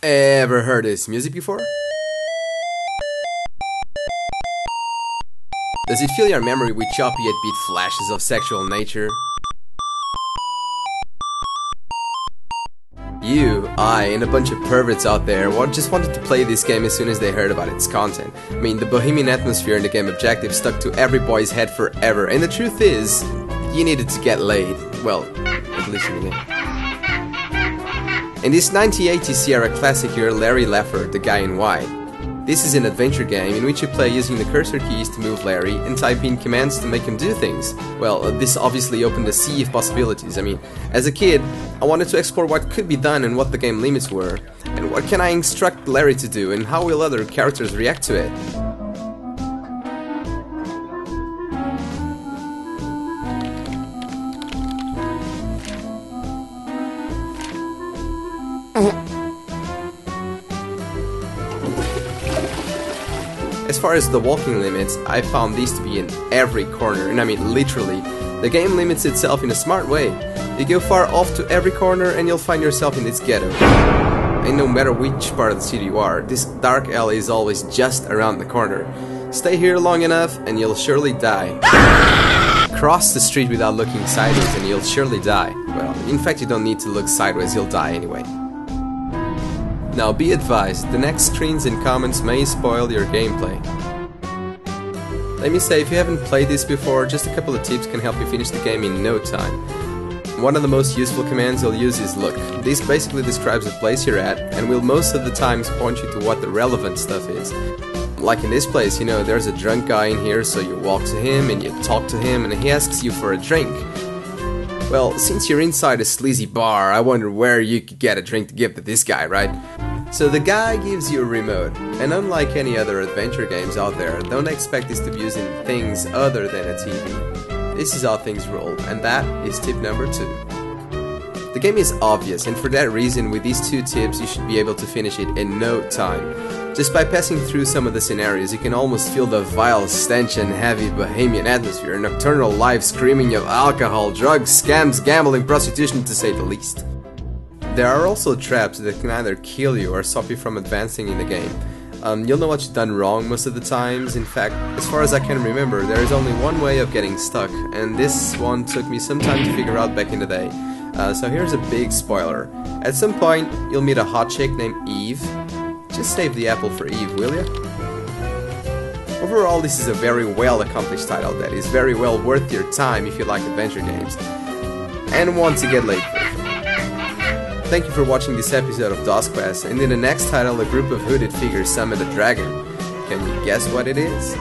Ever heard this music before? Does it fill your memory with choppy yet beat flashes of sexual nature? You, I, and a bunch of perverts out there just wanted to play this game as soon as they heard about its content. I mean, the bohemian atmosphere and the game objective stuck to every boy's head forever, and the truth is, you needed to get laid. Well, at least in the game. In this 1980 Sierra classic, you're Larry Laffer, the guy in white. This is an adventure game in which you play using the cursor keys to move Larry and type in commands to make him do things. Well, this obviously opened a sea of possibilities. I mean, as a kid, I wanted to explore what could be done and what the game limits were. And what can I instruct Larry to do, and how will other characters react to it? As far as the walking limits, I found these to be in every corner, and I mean literally. The game limits itself in a smart way. You go far off to every corner and you'll find yourself in this ghetto. And no matter which part of the city you are, this dark alley is always just around the corner. Stay here long enough and you'll surely die. Cross the street without looking sideways and you'll surely die. Well, in fact you don't need to look sideways, you'll die anyway. Now be advised, the next screens and comments may spoil your gameplay. Let me say, if you haven't played this before, just a couple of tips can help you finish the game in no time. One of the most useful commands you'll use is look. This basically describes the place you're at and will most of the times point you to what the relevant stuff is. Like in this place, you know, there's a drunk guy in here, so you walk to him and you talk to him and he asks you for a drink. Well, since you're inside a sleazy bar, I wonder where you could get a drink to give to this guy, right? So the guy gives you a remote, and unlike any other adventure games out there, don't expect this to be used in things other than a TV. This is how things roll, and that is tip number 2. The game is obvious, and for that reason, with these 2 tips, you should be able to finish it in no time. Just by passing through some of the scenarios, you can almost feel the vile stench and heavy bohemian atmosphere, nocturnal life screaming of alcohol, drugs, scams, gambling, prostitution, to say the least. There are also traps that can either kill you or stop you from advancing in the game. You'll know what you've done wrong most of the times. In fact, as far as I can remember, there is only one way of getting stuck, and this one took me some time to figure out back in the day. So here's a big spoiler. At some point, you'll meet a hot chick named Eve. Just save the apple for Eve, will ya? Overall, this is a very well accomplished title that is very well worth your time if you like adventure games and want to get laid quick. Thank you for watching this episode of DOSQuest, and in the next title, a group of hooded figures summon a dragon. Can you guess what it is?